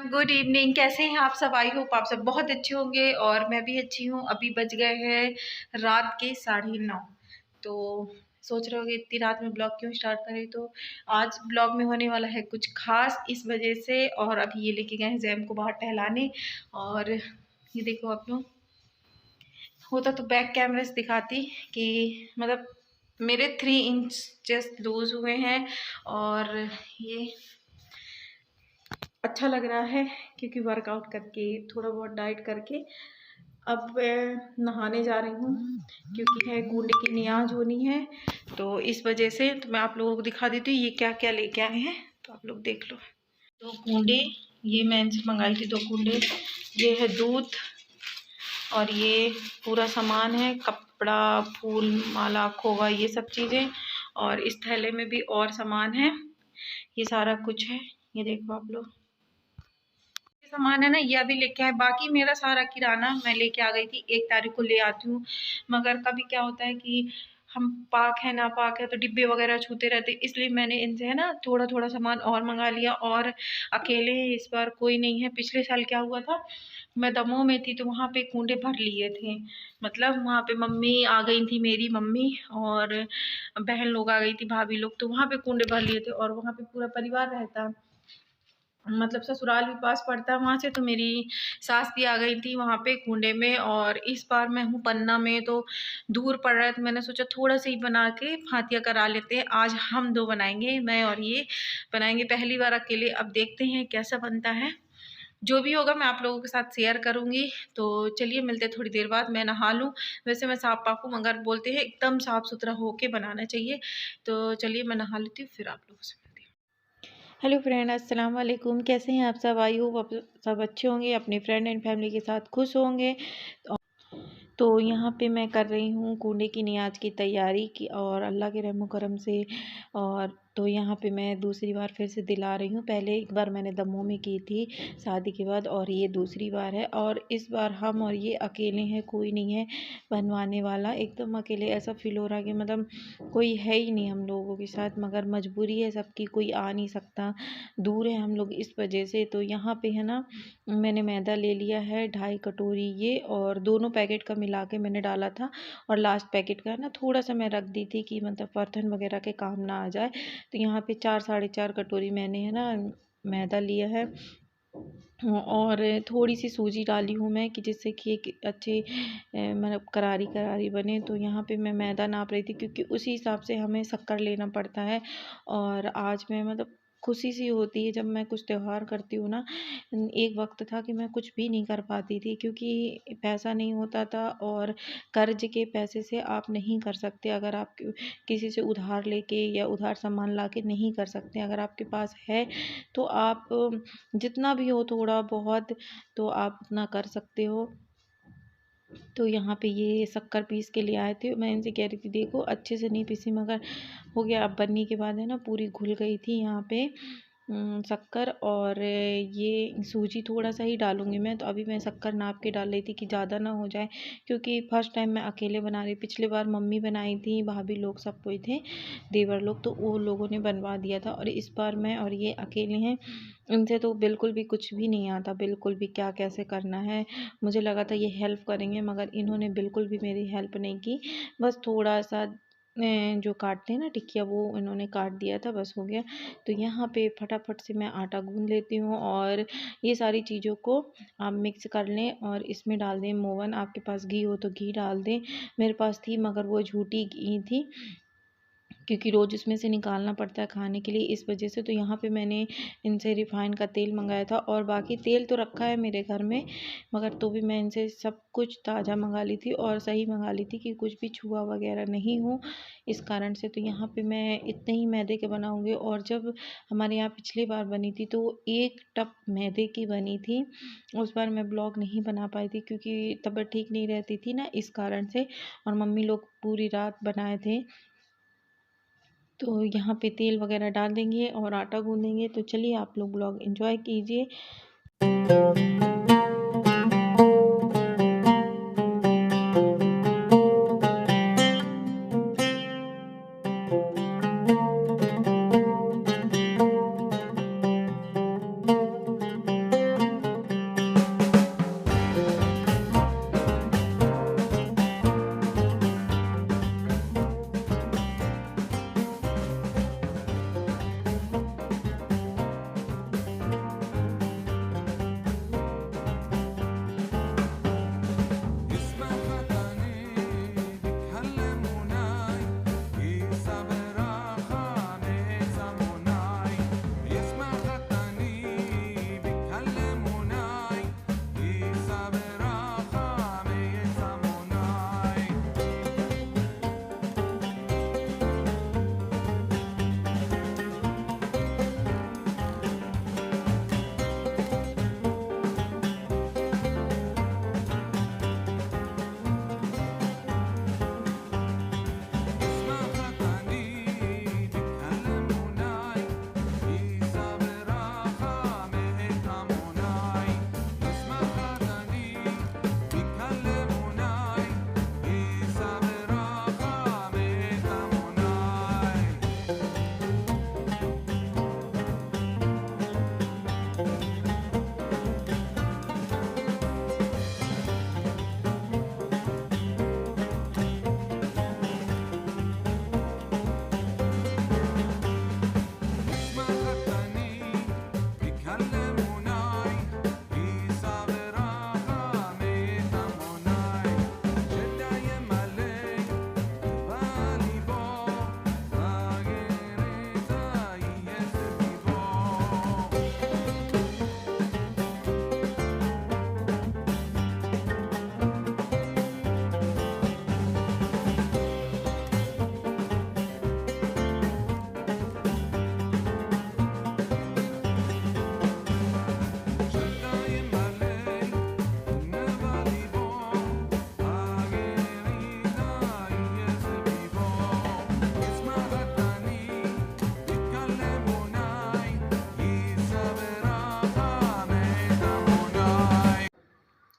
Good evening. कैसे हैं आप सब? आई होप आप सब बहुत अच्छे होंगे और मैं भी अच्छी हूँ। अभी बज गए हैं रात के 9:30। तो सोच रहे होंगे इतनी रात में ब्लॉग क्यों स्टार्ट करें। तो आज ब्लॉग में होने वाला है कुछ खास इस वजह से। और अभी ये लेके गए हैं जैम को बाहर टहलाने। और ये देखो आप लोग, होता तो बैक कैमरे से दिखाती कि मतलब मेरे 3 इंच जस्ट लूज हुए हैं। और ये अच्छा लग रहा है क्योंकि वर्कआउट करके थोड़ा बहुत डाइट करके अब मैं नहाने जा रही हूँ क्योंकि है कूल्हे की नियाज होनी है। तो इस वजह से तो मैं आप लोगों को दिखा देती हूँ ये क्या क्या लेके आए हैं, तो आप लोग देख लो। 2 कूंडे, ये मैं इनसे मंगाई थी 2 कूंडे। ये है दूध और ये पूरा सामान है, कपड़ा, फूल माला, खोवा, ये सब चीज़ें। और इस थैले में भी और सामान है, ये सारा कुछ है। ये देखो आप लोग, सामान है ना, ये अभी लेके आए। बाकी मेरा सारा किराना मैं लेके आ गई थी, 1 तारीख को ले आती हूँ। मगर कभी क्या होता है कि हम पाक है ना पाक है तो डिब्बे वगैरह छूते रहते, इसलिए मैंने इनसे है ना थोड़ा थोड़ा सामान और मंगा लिया। और अकेले इस बार कोई नहीं है। पिछले साल क्या हुआ था, मैं दमोह में थी तो वहाँ पे कूंडे भर लिए थे। मतलब वहाँ पे मम्मी आ गई थी, मेरी मम्मी और बहन लोग आ गई थी, भाभी लोग, तो वहाँ पे कूंडे भर लिए थे। और वहाँ पे पूरा परिवार रहता, मतलब ससुराल भी पास पड़ता है वहाँ से, तो मेरी सास भी आ गई थी वहाँ पे कूंडे में। और इस बार मैं हूँ पन्ना में तो दूर पड़ रहा है, तो मैंने सोचा थोड़ा सा ही बना के फातिया करा लेते हैं। आज हम 2 बनाएंगे, मैं और ये बनाएंगे पहली बार अकेले। अब देखते हैं कैसा बनता है, जो भी होगा मैं आप लोगों के साथ शेयर करूँगी। तो चलिए मिलते हैं थोड़ी देर बाद। मैं नहा लूँ, वैसे मैं साफ पाक हूँ मगर बोलते हैं एकदम साफ़ सुथरा होके बनाना चाहिए। तो चलिए मैं नहा लेती हूँ, फिर आप लोगों से मिलती हूँ। हेलो फ्रेंड, अस्सलाम वालेकुम। कैसे हैं आप सब? आई होप आप सब अच्छे होंगे, अपने फ्रेंड एंड फैमिली के साथ खुश होंगे। तो यहाँ पे मैं कर रही हूँ कूंडे की नियाज की तैयारी की, और अल्लाह के रहमो करम से। और तो यहाँ पे मैं दूसरी बार फिर से दिला रही हूँ। पहले एक बार मैंने दमोह में की थी शादी के बाद, और ये दूसरी बार है। और इस बार हम और ये अकेले हैं, कोई नहीं है बनवाने वाला। एकदम अकेले ऐसा फील हो रहा है कि मतलब कोई है ही नहीं हम लोगों के साथ, मगर मजबूरी है सबकी, कोई आ नहीं सकता, दूर है हम लोग इस वजह से। तो यहाँ पे है ना मैंने मैदा ले लिया है 2.5 कटोरी ये, और दोनों पैकेट का मिला के मैंने डाला था। और लास्ट पैकेट का है ना थोड़ा सा मैं रख दी थी कि मतलब बर्तन वगैरह के काम ना आ जाए। तो यहाँ पे 4 साढ़े 4 कटोरी मैंने है ना मैदा लिया है। और थोड़ी सी सूजी डाली हूँ मैं कि जिससे कि एक अच्छे मतलब करारी करारी बने। तो यहाँ पे मैं मैदा नाप रही थी क्योंकि उसी हिसाब से हमें शक्कर लेना पड़ता है। और आज मैं मतलब खुशी सी होती है जब मैं कुछ त्यौहार करती हूँ ना। एक वक्त था कि मैं कुछ भी नहीं कर पाती थी क्योंकि पैसा नहीं होता था, और कर्ज के पैसे से आप नहीं कर सकते। अगर आप किसी से उधार लेके या उधार सामान ला के नहीं कर सकते। अगर आपके पास है तो आप जितना भी हो थोड़ा बहुत तो आप उतना कर सकते हो। तो यहाँ पे ये शक्कर पीस के लिए आए थे। मैं इनसे कह रही थी देखो अच्छे से नहीं पीसी, मगर हो गया। अब बनने के बाद है ना पूरी घुल गई थी यहाँ पे शक्कर। और ये सूजी थोड़ा सा ही डालूंगी मैं। तो अभी मैं शक्कर नाप के डाल रही थी कि ज़्यादा ना हो जाए, क्योंकि फर्स्ट टाइम मैं अकेले बना रही। पिछले बार मम्मी बनाई थी, भाभी लोग सब कोई थे, देवर लोग, तो वो लोगों ने बनवा दिया था। और इस बार मैं और ये अकेले हैं, इनसे तो बिल्कुल भी कुछ भी नहीं आता, बिल्कुल भी क्या कैसे करना है। मुझे लगा था ये हेल्प करेंगे, मगर इन्होंने बिल्कुल भी मेरी हेल्प नहीं की। बस थोड़ा सा जो काटते हैं ना टिकिया, वो इन्होंने काट दिया था, बस हो गया। तो यहाँ पे फटाफट से मैं आटा गूंद लेती हूँ। और ये सारी चीज़ों को आप मिक्स कर लें और इसमें डाल दें मोवन। आपके पास घी हो तो घी डाल दें, मेरे पास थी मगर वो झूठी घी थी क्योंकि रोज़ इसमें से निकालना पड़ता है खाने के लिए, इस वजह से। तो यहाँ पे मैंने इनसे रिफ़ाइन का तेल मंगाया था, और बाकी तेल तो रखा है मेरे घर में, मगर तो भी मैं इनसे सब कुछ ताज़ा मंगा ली थी और सही मंगा ली थी कि कुछ भी छुआ वगैरह नहीं हो, इस कारण से। तो यहाँ पे मैं इतने ही मैदे के बनाऊँगी। और जब हमारे यहाँ पिछली बार बनी थी तो 1 टप मैदे की बनी थी। उस बार मैं ब्लॉग नहीं बना पाई थी क्योंकि तबीयत ठीक नहीं रहती थी ना, इस कारण से। और मम्मी लोग पूरी रात बनाए थे। तो यहाँ पे तेल वगैरह डाल देंगे और आटा गूँदेंगे। तो चलिए आप लोग ब्लॉग एंजॉय कीजिए।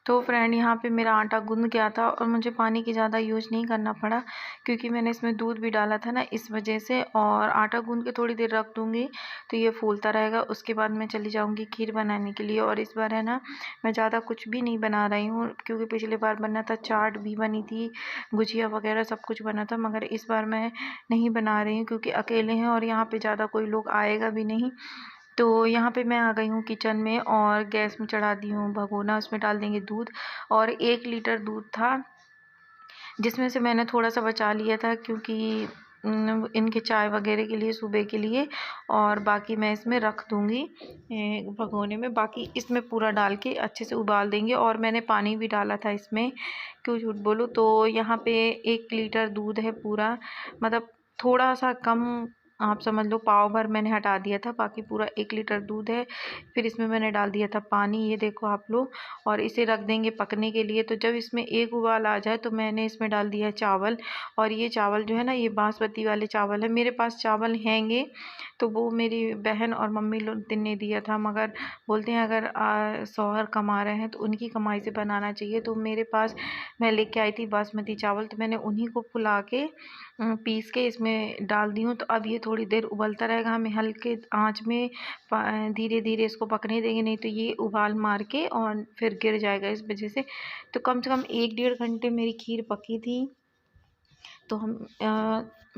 तो फ्रेंड यहाँ पे मेरा आटा गूंद गया था और मुझे पानी की ज़्यादा यूज़ नहीं करना पड़ा, क्योंकि मैंने इसमें दूध भी डाला था ना, इस वजह से। और आटा गूंद के थोड़ी देर रख दूँगी तो ये फूलता रहेगा। उसके बाद मैं चली जाऊँगी खीर बनाने के लिए। और इस बार है ना, मैं ज़्यादा कुछ भी नहीं बना रही हूँ, क्योंकि पिछली बार बना था, चाट भी बनी थी, गुजिया वगैरह सब कुछ बना था। मगर इस बार मैं नहीं बना रही हूँ, क्योंकि अकेले हैं और यहाँ पर ज़्यादा कोई लोग आएगा भी नहीं। तो यहाँ पे मैं आ गई हूँ किचन में और गैस में चढ़ा दी हूँ भगोना, उसमें डाल देंगे दूध। और 1 लीटर दूध था, जिसमें से मैंने थोड़ा सा बचा लिया था, क्योंकि इनके चाय वगैरह के लिए, सुबह के लिए। और बाकी मैं इसमें रख दूँगी भगोने में। बाकी इसमें पूरा डाल के अच्छे से उबाल देंगे। और मैंने पानी भी डाला था इसमें, क्यों झूठ बोलूँ। तो यहाँ पे 1 लीटर दूध है पूरा, मतलब थोड़ा सा कम, आप समझ लो पाव भर मैंने हटा दिया था, बाकी पूरा 1 लीटर दूध है। फिर इसमें मैंने डाल दिया था पानी, ये देखो आप लोग। और इसे रख देंगे पकने के लिए। तो जब इसमें एक उबाल आ जाए तो मैंने इसमें डाल दिया चावल। और ये चावल जो है ना, ये बासमती वाले चावल है। मेरे पास चावल हैंगे, तो वो मेरी बहन और मम्मी लोग ने दिया था। मगर बोलते हैं अगर शौहर कमा रहे हैं तो उनकी कमाई से बनाना चाहिए। तो मेरे पास मैं लेके आई थी बासमती चावल, तो मैंने उन्हीं को फुला के पीस के इसमें डाल दी हूँ। तो अब ये थोड़ी देर उबलता रहेगा, हमें हल्के आंच में धीरे धीरे इसको पकने देंगे, नहीं तो ये उबाल मार के और फिर गिर जाएगा इस वजह से। तो कम से कम 1 डेढ़ घंटे मेरी खीर पकी थी। तो हम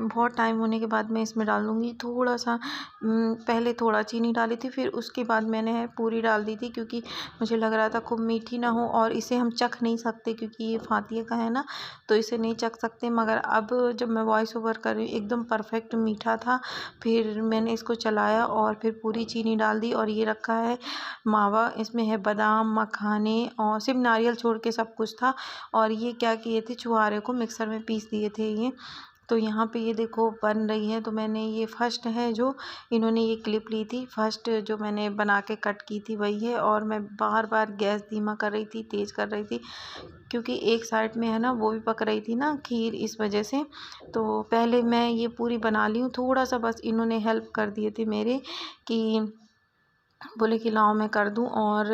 बहुत टाइम होने के बाद मैं इसमें डाल दूँगी थोड़ा सा, पहले थोड़ा चीनी डाली थी, फिर उसके बाद मैंने पूरी डाल दी थी, क्योंकि मुझे लग रहा था खूब मीठी ना हो। और इसे हम चख नहीं सकते, क्योंकि ये फातिया का है ना, तो इसे नहीं चख सकते। मगर अब जब मैं वॉइस ओवर कर रही हूँ, एकदम परफेक्ट मीठा था। फिर मैंने इसको चलाया और फिर पूरी चीनी डाल दी। और ये रखा है मावा, इसमें है बादाम, मखाने और सिर्फ नारियल छोड़ के सब कुछ था। और ये क्या किए थे, छुहारे को मिक्सर में पीस दिए थे ये। तो यहाँ पे ये देखो बन रही है। तो मैंने ये फर्स्ट है जो इन्होंने ये क्लिप ली थी, फर्स्ट जो मैंने बना के कट की थी वही है। और मैं बार बार गैस धीमा कर रही थी, तेज़ कर रही थी, क्योंकि एक साइड में है ना वो भी पक रही थी ना खीर, इस वजह से। तो पहले मैं ये पूरी बना ली हूँ, थोड़ा सा बस इन्होंने हेल्प कर दिए थे मेरे, कि बोले कि लाओ मैं कर दूं। और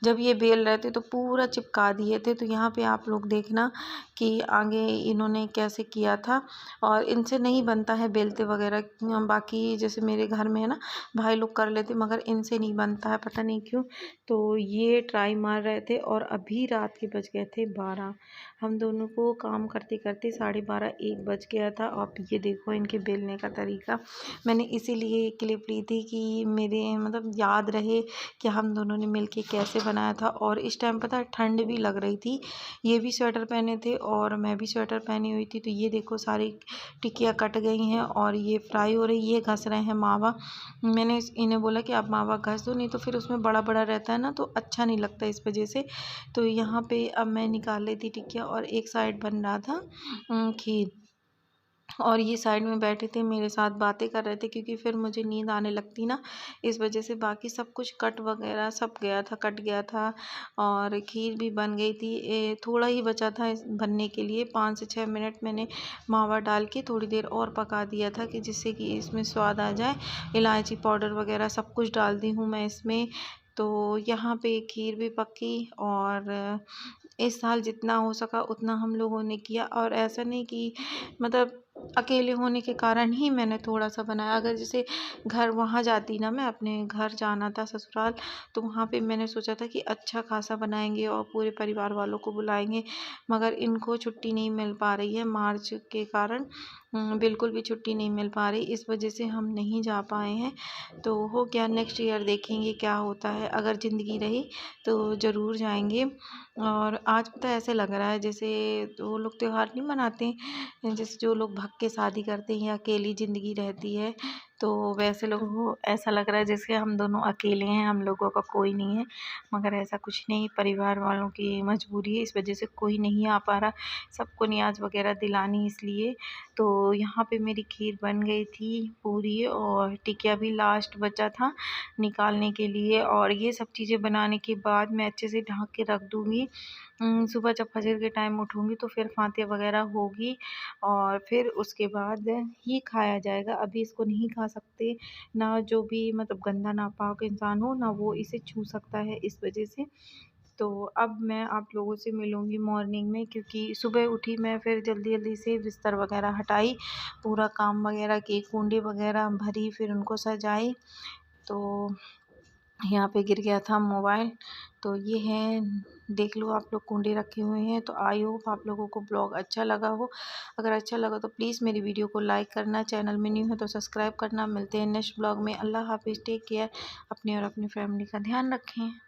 जब ये बेल रहे थे तो पूरा चिपका दिए थे। तो यहाँ पे आप लोग देखना कि आगे इन्होंने कैसे किया था। और इनसे नहीं बनता है बेलते वगैरह, बाकी जैसे मेरे घर में है ना भाई लोग कर लेते, मगर इनसे नहीं बनता है, पता नहीं क्यों। तो ये ट्राई मार रहे थे और अभी रात के बज गए थे 12। हम दोनों को काम करते करते 12:30 1 बज गया था। आप ये देखो इनके बेलने का तरीका। मैंने इसीलिए ये क्लिप ली थी कि मेरे मतलब याद रहे कि हम दोनों ने मिलके कैसे बनाया था। और इस टाइम पता है ठंड भी लग रही थी, ये भी स्वेटर पहने थे और मैं भी स्वेटर पहनी हुई थी। तो ये देखो सारी टिकिया कट गई हैं और ये फ्राई हो रही, ये घस रहे हैं मावा। मैंने इन्हें बोला कि आप मावा घस दो, नहीं तो फिर उसमें बड़ा बड़ा रहता है ना, तो अच्छा नहीं लगता इस वजह से। तो यहाँ पे अब मैं निकाल रही थी टिकिया और एक साइड बन रहा था खीर। और ये साइड में बैठे थे मेरे साथ बातें कर रहे थे, क्योंकि फिर मुझे नींद आने लगती ना, इस वजह से। बाकी सब कुछ कट वगैरह सब गया था, कट गया था। और खीर भी बन गई थी, थोड़ा ही बचा था इस बनने के लिए। 5 से 6 मिनट मैंने मावा डाल के थोड़ी देर और पका दिया था, कि जिससे कि इसमें स्वाद आ जाए। इलायची पाउडर वगैरह सब कुछ डाल दी हूँ मैं इसमें। तो यहाँ पे खीर भी पकी। और इस साल जितना हो सका उतना हम लोगों ने किया। और ऐसा नहीं कि मतलब अकेले होने के कारण ही मैंने थोड़ा सा बनाया। अगर जैसे घर वहाँ जाती ना, मैं अपने घर जाना था ससुराल, तो वहाँ पे मैंने सोचा था कि अच्छा खासा बनाएंगे और पूरे परिवार वालों को बुलाएंगे। मगर इनको छुट्टी नहीं मिल पा रही है मार्च के कारण, बिल्कुल भी छुट्टी नहीं मिल पा रही, इस वजह से हम नहीं जा पाए हैं। तो हो क्या, नेक्स्ट ईयर देखेंगे क्या होता है, अगर ज़िंदगी रही तो ज़रूर जाएंगे। और आज पता है ऐसे लग रहा है जैसे वो लोग त्यौहार नहीं मनाते, जैसे जो लोग भाग के शादी करते हैं या अकेली ज़िंदगी रहती है, तो वैसे लोगों को ऐसा लग रहा है जैसे हम दोनों अकेले हैं, हम लोगों का कोई नहीं है। मगर ऐसा कुछ नहीं, परिवार वालों की मजबूरी है, इस वजह से कोई नहीं आ पा रहा, सबको नियाज़ वगैरह दिलानी इसलिए। तो यहाँ पे मेरी खीर बन गई थी पूरी, और टिकिया भी लास्ट बचा था निकालने के लिए। और ये सब चीज़ें बनाने के बाद मैं अच्छे से ढक के रख दूँगी। सुबह जब फजर के टाइम उठूँगी तो फिर फातिया वगैरह होगी, और फिर उसके बाद ही खाया जाएगा। अभी इसको नहीं खा सकते, ना जो भी मतलब गंदा नापाक इंसान हो ना वो इसे छू सकता है, इस वजह से। तो अब मैं आप लोगों से मिलूँगी मॉर्निंग में, क्योंकि सुबह उठी मैं, फिर जल्दी जल्दी से बिस्तर वगैरह हटाई, पूरा काम वगैरह की, कुंडी वगैरह भरी, फिर उनको सजाई। तो यहाँ पे गिर गया था मोबाइल। तो ये है, देख लो आप लोग, कुंडे रखे हुए हैं। तो आई होप आप लोगों को ब्लॉग अच्छा लगा हो। अगर अच्छा लगा तो प्लीज़ मेरी वीडियो को लाइक करना, चैनल में न्यू है तो सब्सक्राइब करना। मिलते हैं नेक्स्ट ब्लॉग में। अल्लाह हाफिज़, टेक केयर, अपने और अपनी फैमिली का ध्यान रखें।